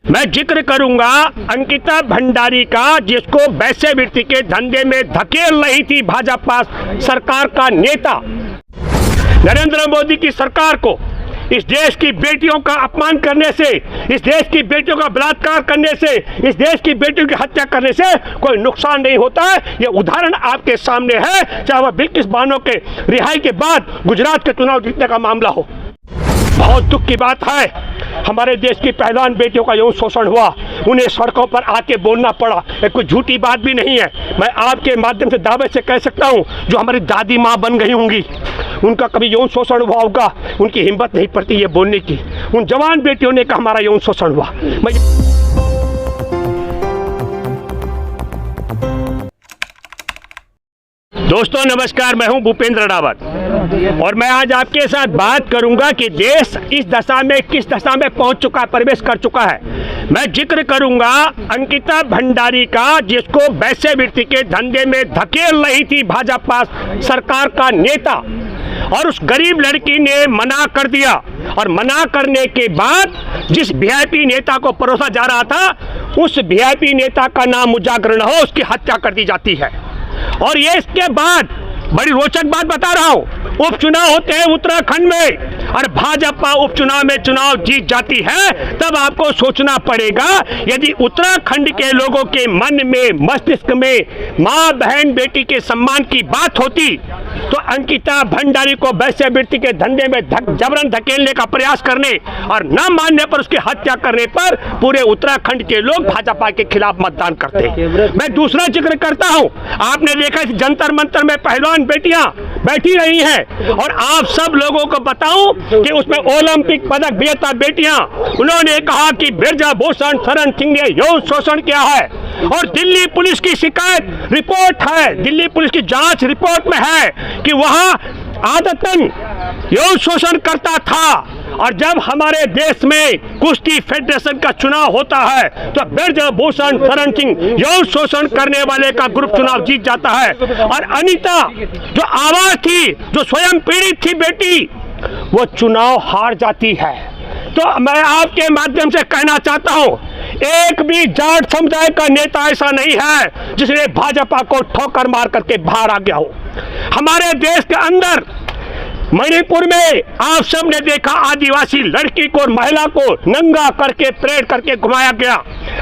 मैं जिक्र करूंगा अंकिता भंडारी का, जिसको वैश्यवृत्ति के धंधे में धकेल रही थी भाजपा सरकार का नेता। नरेंद्र मोदी की सरकार को इस देश की बेटियों का अपमान करने से, इस देश की बेटियों का बलात्कार करने से, इस देश की बेटियों की हत्या करने से कोई नुकसान नहीं होता है। ये उदाहरण आपके सामने है, चाहे वह बिल्किस बानो के रिहाई के बाद गुजरात के चुनाव जीतने का मामला हो। बहुत दुख की बात है, हमारे देश की पहलवान बेटियों का यौन शोषण हुआ, उन्हें सड़कों पर आके बोलना पड़ा। ये कोई झूठी बात भी नहीं है। मैं आपके माध्यम से दावे से कह सकता हूँ, जो हमारी दादी माँ बन गई होंगी, उनका कभी यौन शोषण हुआ होगा, उनकी हिम्मत नहीं पड़ती ये बोलने की। उन जवान बेटियों ने कहा हमारा यौन शोषण हुआ। दोस्तों नमस्कार, मैं हूं भूपेंद्र रावत और मैं आज आपके साथ बात करूंगा कि देश इस दशा में किस दशा में पहुंच चुका, प्रवेश कर चुका है। मैं जिक्र करूंगा अंकिता भंडारी का, जिसको वैश्यवृत्ति के धंधे में धकेल रही थी भाजपा सरकार का नेता, और उस गरीब लड़की ने मना कर दिया। और मना करने के बाद जिस वीआईपी नेता को परोसा जा रहा था, उस वीआईपी नेता का नाम उजागर न हो, उसकी हत्या कर दी जाती है। और ये इसके बाद बड़ी रोचक बात बता रहा हूं, उपचुनाव होते हैं उत्तराखंड में और भाजपा उपचुनाव में चुनाव जीत जाती है, तब आपको सोचना पड़ेगा, यदि उत्तराखंड के लोगों के मन में, मस्तिष्क में मां बहन बेटी के सम्मान की बात होती, तो अंकिता भंडारी को वैश्यवृत्ति के धंधे में जबरन धकेलने का प्रयास करने और न मानने पर उसकी हत्या करने पर पूरे उत्तराखंड के लोग भाजपा के खिलाफ मतदान करते। मैं दूसरा जिक्र करता हूं, आपने देखा इस जंतर मंतर में पहलवान बेटियां बैठी रही हैं, और आप सब लोगों को बताऊं कि उसमें ओलंपिक पदक विजेता बेटियां, उन्होंने कहा कि ब्रजभूषण शरण सिंह ने यौन शोषण किया है। और दिल्ली पुलिस की शिकायत रिपोर्ट है, दिल्ली पुलिस की जांच रिपोर्ट में है कि वहां आदतन यौन शोषण करता था। और जब हमारे देश में कुश्ती फेडरेशन का चुनाव होता है, तो ब्रजभूषण शरण सिंह यौन शोषण करने वाले का ग्रुप चुनाव जीत जाता है। और अनीता जो आवाज थी, जो स्वयं पीड़ित थी बेटी, वो चुनाव हार जाती है। तो मैं आपके माध्यम से कहना चाहता हूं, एक भी जाट समुदाय का नेता ऐसा नहीं है जिसने भाजपा को ठोकर मार करके बाहर आ गया हो। हमारे देश के अंदर मणिपुर में आप सब ने देखा, आदिवासी लड़की को और महिला को नंगा करके परेड करके घुमाया गया।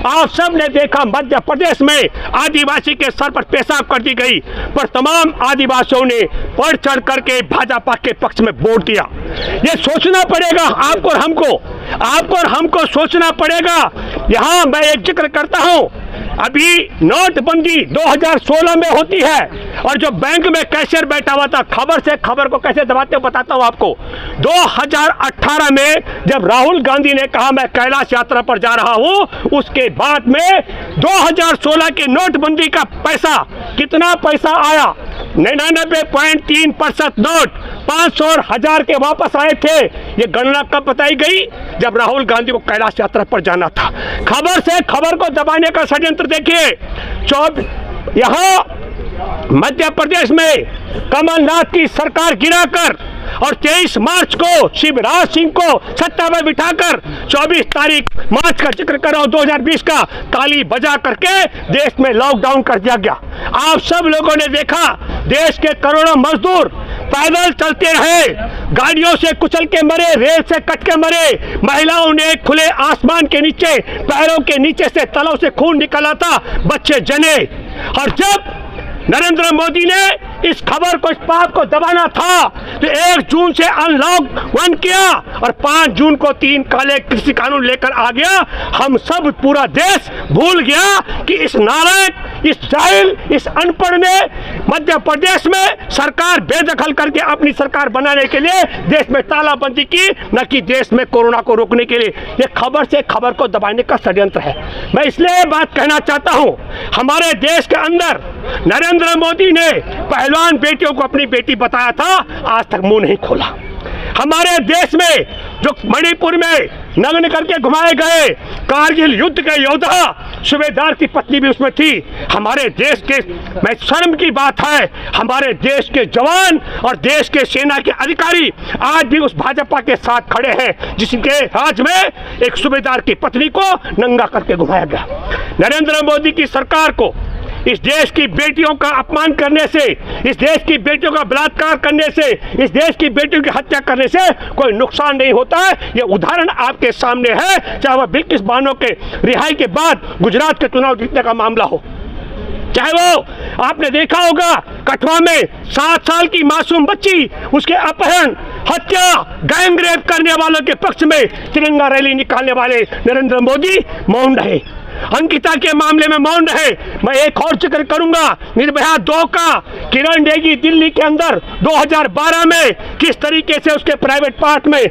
आप सब ने देखा मध्य प्रदेश में आदिवासी के सर पर पेशाब कर दी गई, पर तमाम आदिवासियों ने बढ़ चढ़ करके भाजपा के पक्ष में वोट दिया। ये सोचना पड़ेगा आपको और हमको सोचना पड़ेगा। यहाँ मैं एक जिक्र करता हूँ, अभी नोटबंदी 2016 में होती है, और जो बैंक में कैशियर बैठा हुआ था, खबर से खबर को कैसे दबाते हो बताता हूं आपको। 2018 में जब राहुल गांधी ने कहा मैं कैलाश यात्रा पर जा रहा हूं, उसके बाद में 2016 की नोटबंदी का पैसा, कितना पैसा आया? 99.3% नोट 500 और 1000 के वापस आए थे। ये गणना कब बताई गई? जब राहुल गांधी को कैलाश यात्रा पर जाना था। खबर से खबर को दबाने का षड्यंत्र देखिए। यहाँ मध्य प्रदेश में कमलनाथ की सरकार गिराकर और 23 मार्च को शिवराज सिंह को सत्ता में बिठाकर 24 तारीख मार्च का जिक्र कर रहा हूं 2020 का, ताली बजा करके देश में लॉकडाउन कर दिया गया। आप सब लोगों ने देखा, देश के करोड़ों मजदूर पैदल चलते रहे, गाड़ियों से कुचल के मरे, रेल से कट के मरे। महिलाओं ने खुले आसमान के नीचे, पैरों के नीचे से तलों से खून निकला था, बच्चे जने। और जब नरेंद्र मोदी ने इस खबर को, इस बात को दबाना था, तो 1 जून से अनलॉक 1 किया और 5 जून को 3 काले कृषि कानून लेकर आ गया। हम सब, पूरा देश भूल गया कि इस नालायक, इस जाहिल, इस अनपढ़ ने मध्य प्रदेश में सरकार बेदखल करके अपनी सरकार बनाने के लिए देश में तालाबंदी की, न कि देश में कोरोना को रोकने के लिए। ये खबर से खबर को दबाने का षड्यंत्र है। मैं इसलिए बात कहना चाहता हूं, हमारे देश के अंदर नरेंद्र मोदी ने पहलवान बेटियों को अपनी बेटी बताया था, आज तक मुंह नहीं खोला। हमारे देश में जो मणिपुर में नग्न करके घुमाए गए कारगिल युद्ध के योद्धा सूबेदार की पत्नी भी उसमें थी। हमारे देश के, मैं शर्म की बात है, हमारे देश के जवान और देश के सेना के अधिकारी आज भी उस भाजपा के साथ खड़े हैं जिसके राज में एक सूबेदार की पत्नी को नंगा करके घुमाया गया। नरेंद्र मोदी की सरकार को इस देश की बेटियों का अपमान करने से, इस देश की बेटियों का बलात्कार करने से, इस देश की बेटियों की हत्या करने से कोई नुकसान नहीं होता है। ये उदाहरण आपके सामने है, चाहे वह बिल्किस बानो के रिहाई के बाद गुजरात के चुनाव जीतने का मामला हो, चाहे वो आपने देखा होगा कठुआ में 7 साल की मासूम बच्ची, उसके अपहरण, हत्या, गैंग रेप करने वालों के पक्ष में तिरंगा रैली निकालने वाले नरेंद्र मोदी मौन रहे। अंकिता के मामले में मौन रहे। मैं एक और जिक्र करूंगा निर्भया 2 का। किरण नेगी दिल्ली के अंदर 2012 में किस तरीके से उसके प्राइवेट पार्ट में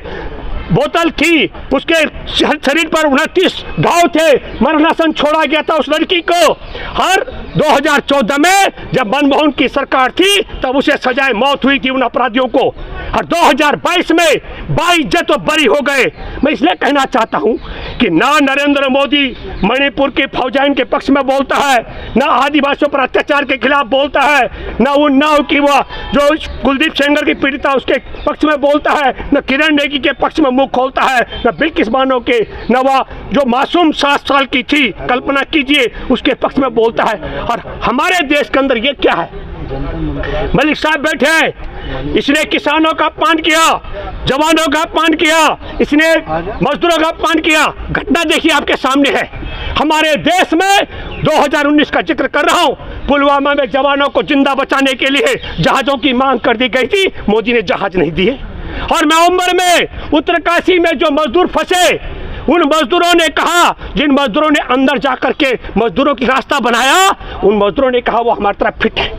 बोतल थी, उसके शरीर पर 29 घाव थे, मरणासन छोड़ा गया था उस लड़की को। हर 2014 में जब मनमोहन की सरकार थी तब उसे सजाए मौत हुई थी उन अपराधियों को, और 2022 में बाइज्जत तो बरी हो गए। मैं इसलिए कहना चाहता हूं कि ना नरेंद्र मोदी मणिपुर के फौजाइन के पक्ष में बोलता है, ना आदिवासियों पर अत्याचार के खिलाफ बोलता है, ना उन्नाव की वह जो कुलदीप सेंगर की पीड़िता उसके पक्ष में बोलता है, न किरण नेगी के पक्ष में मुंह खोलता है, न बिल्किस बानो के, न वह जो मासूम 7 साल की थी, कल्पना कीजिए, उसके पक्ष में बोलता है। और हमारे देश के अंदर ये क्या है? मलिक साहब बैठे हैं, इसने किसानों का अपमान किया, जवानों का अपमान किया, इसने मजदूरों का अपमान किया। घटना देखिए आपके सामने है। हमारे देश में 2019 का जिक्र कर रहा हूं, पुलवामा में जवानों को जिंदा बचाने के लिए जहाजों की मांग कर दी गई थी, मोदी ने जहाज नहीं दिए। और नवंबर में उत्तरकाशी में जो मजदूर फंसे, उन मजदूरों ने कहा, जिन मजदूरों ने अंदर जाकर के मजदूरों की रास्ता बनाया, उन मजदूरों ने कहा वो हमारी तरफ फिट है।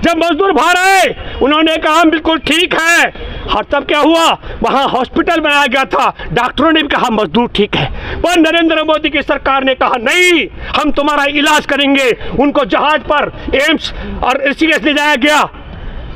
जब मजदूर बाहर आए उन्होंने कहा हम बिल्कुल ठीक है। और तब क्या हुआ, वहां हॉस्पिटल बनाया गया था, डॉक्टरों ने भी कहा मजदूर ठीक है, पर नरेंद्र मोदी की सरकार ने कहा नहीं, हम तुम्हारा इलाज करेंगे। उनको जहाज पर एम्स और ऋषिकेश ले जाया गया।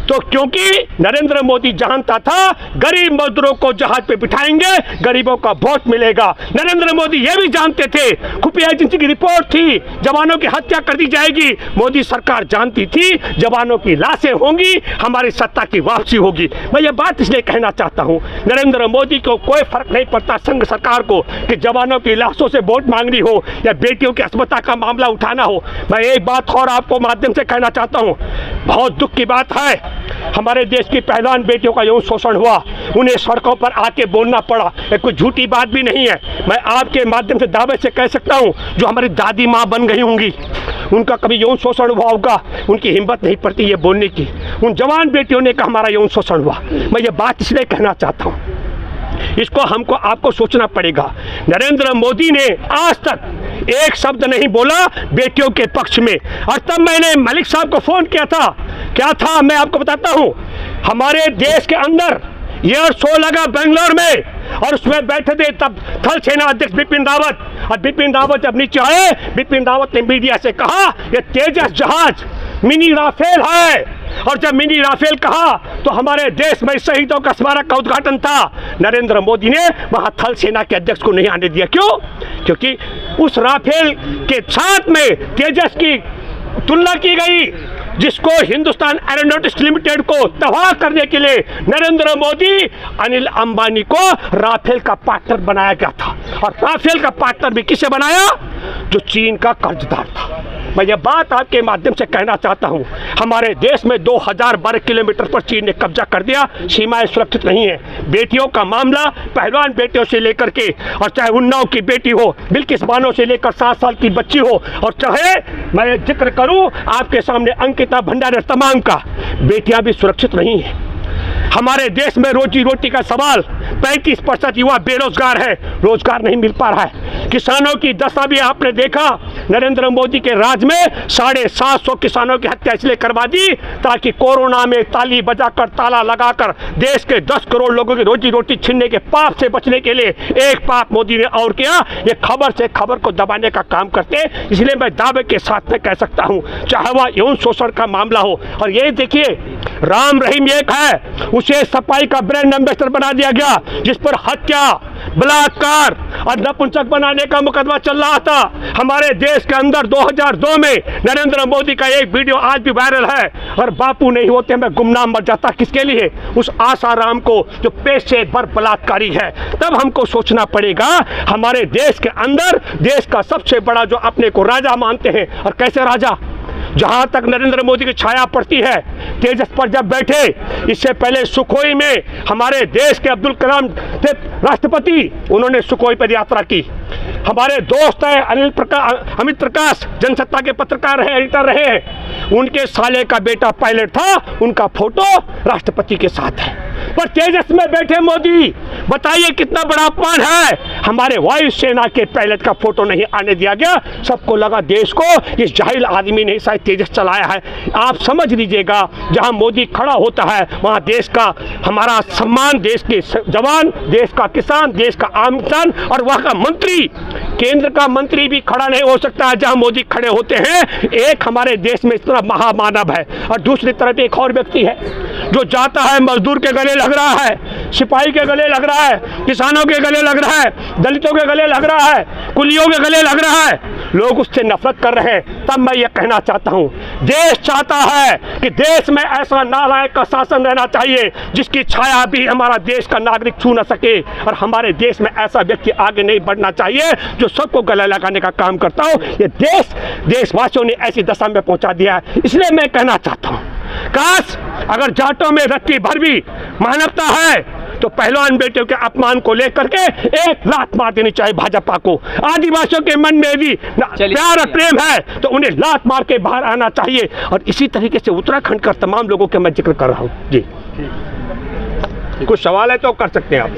तो क्योंकि नरेंद्र मोदी जानता था गरीब मजदूरों को जहाज पे बिठाएंगे, गरीबों का वोट मिलेगा। नरेंद्र मोदी ये भी जानते थे, खुफिया एजेंसी की रिपोर्ट थी, जवानों की हत्या कर दी जाएगी। मोदी सरकार जानती थी जवानों की लाशें होंगी, हमारी सत्ता की वापसी होगी। मैं ये बात इसलिए कहना चाहता हूँ, नरेंद्र मोदी को कोई फर्क नहीं पड़ता, संघ सरकार को, कि जवानों की लाशों से वोट मांगनी हो या बेटियों की अस्मिता का मामला उठाना हो। मैं एक बात और आपको माध्यम से कहना चाहता हूँ, बहुत दुख की बात है, हमारे देश की पहलवान बेटियों का यौन शोषण हुआ, उन्हें सड़कों पर आके बोलना पड़ा। ये कोई झूठी बात भी नहीं है, मैं आपके माध्यम से दावे से कह सकता हूँ, जो हमारी दादी माँ बन गई होंगी, उनका कभी यौन शोषण हुआ होगा, उनकी हिम्मत नहीं पड़ती ये बोलने की। उन जवान बेटियों ने कहा हमारा यौन शोषण हुआ। मैं ये बात इसलिए कहना चाहता हूँ, इसको हमको आपको सोचना पड़ेगा। नरेंद्र मोदी ने आज तक एक शब्द नहीं बोला बेटियों के पक्ष में। और तब मैंने मलिक साहब को फोन किया था, क्या था मैं आपको बताता हूं। हमारे देश के अंदर एयर शो लगा बेंगलोर में, और उसमें बैठे थे तब थल सेना अध्यक्ष बिपिन रावत। और बिपिन रावत जब नीचे आए, बिपिन रावत ने मीडिया से कहा ये तेजस जहाज मिनी राफेल है। और जब मिनी राफेल कहा तो हमारे देश में शहीदों का स्मारक का उद्घाटन था, नरेंद्र मोदी ने वहां थल सेना के अध्यक्ष को नहीं आने दिया। क्यों? क्योंकि उस राफेल के साथ में तेजस की तुलना की गई, जिसको हिंदुस्तान एरोनॉटिक्स लिमिटेड को तबाह करने के लिए नरेंद्र मोदी अनिल अंबानी को राफेल का पार्टनर बनाया गया था। और राफेल का पार्टनर भी किसे बनाया? जो चीन का कर्जदार था। मैं ये बात आपके माध्यम से कहना चाहता हूँ, हमारे देश में 2000 वर्ग किलोमीटर पर चीन ने कब्जा कर दिया, सीमाएं सुरक्षित नहीं है। बेटियों का मामला, पहलवान बेटियों से लेकर के, और चाहे उन्नाव की बेटी हो, बिल्किस बानो से लेकर 7 साल की बच्ची हो, और चाहे मैं जिक्र करूँ आपके सामने अंकिता भंडारी, तमाम का, बेटियां भी सुरक्षित नहीं है। हमारे देश में रोजी रोटी का सवाल, 35% युवा बेरोजगार है, रोजगार नहीं मिल पा रहा है। किसानों की दशा भी आपने देखा, नरेंद्र मोदी के राज में 750 किसानों की हत्या इसलिए करवा दी ताकि कोरोना में ताली बजाकर ताला लगाकर देश के 10 करोड़ लोगों की रोजी रोटी छीनने के पाप से बचने के लिए एक पाप मोदी ने और किया। ये खबर से खबर को दबाने का काम करते, इसलिए मैं दावे के साथ में कह सकता हूं, चाहे वह यौन शोषण का मामला हो। और ये देखिए, राम रहीम एक है, उसे सफाई का ब्रांड एम्बेसडर बना दिया गया, जिस पर हत्या, बलात्कार और नपुंसक बनाने का मुकदमा चल रहा था हमारे देश के अंदर। 2002 में नरेंद्र मोदी का एक वीडियो आज भी वायरल है, और बापू नहीं होते मैं गुमनाम मर जाता। किसके लिए? उस आसाराम को जो पेशे भर बलात्कारी है। तब हमको सोचना पड़ेगा, हमारे देश के अंदर देश का सबसे बड़ा जो अपने को राजा मानते हैं, और कैसे राजा, जहां तक नरेंद्र मोदी की छाया पड़ती है, तेजस पर जब बैठे, इससे पहले सुखोई में हमारे देश के अब्दुल कलाम थे राष्ट्रपति, उन्होंने सुखोई पर यात्रा की। हमारे दोस्त है अमित प्रकाश, जनसत्ता के पत्रकार रहे, एडिटर रहे, उनके साले का बेटा पायलट था, उनका फोटो राष्ट्रपति के साथ है। पर तेजस में बैठे मोदी, बताइए कितना बड़ा अपमान है। हमारे वायुसेना के पायलट का फोटो नहीं आने दिया गया। सबको लगा देश को इस जाहिल आदमी ने शायद तेजस चलाया है। आप समझ लीजिएगा, जहां मोदी खड़ा होता है वहां देश का हमारा सम्मान, देश के जवान, देश का किसान, देश का आम इंसान और वहां का मंत्री, केंद्र का मंत्री भी खड़ा नहीं हो सकता है जहां मोदी खड़े होते हैं। एक हमारे देश में इतना महामानव है, और दूसरी तरफ एक और व्यक्ति है जो जाता है, मजदूर के गले लग रहा है, सिपाही के गले लग रहा है, किसानों के गले लग रहा है, दलितों के गले लग रहा है, कुलियों के गले लग रहा है। लोग उससे नफरत कर रहे हैं। तब मैं ये कहना चाहता हूँ, देश चाहता है कि देश में ऐसा नालायक का शासन रहना चाहिए जिसकी छाया भी हमारा देश का नागरिक छू न सके, और हमारे देश में ऐसा व्यक्ति आगे नहीं बढ़ना चाहिए जो सबको गले लगाने का काम करता हो। ये देशवासियों ने ऐसी दशा में पहुंचा दिया है। इसलिए मैं कहना चाहता हूँ, काश अगर जाटों में रत्ती भर भी मानवता है तो पहलवान बेटियों के अपमान को लेकर के एक लात मार देनी चाहिए भाजपा को। आदिवासियों के मन में भी प्यार और प्रेम है तो उन्हें लात मार के बाहर आना चाहिए। और इसी तरीके से उत्तराखंड का तमाम लोगों के मैं जिक्र कर रहा हूँ। जी, कुछ सवाल है तो कर सकते हैं आप।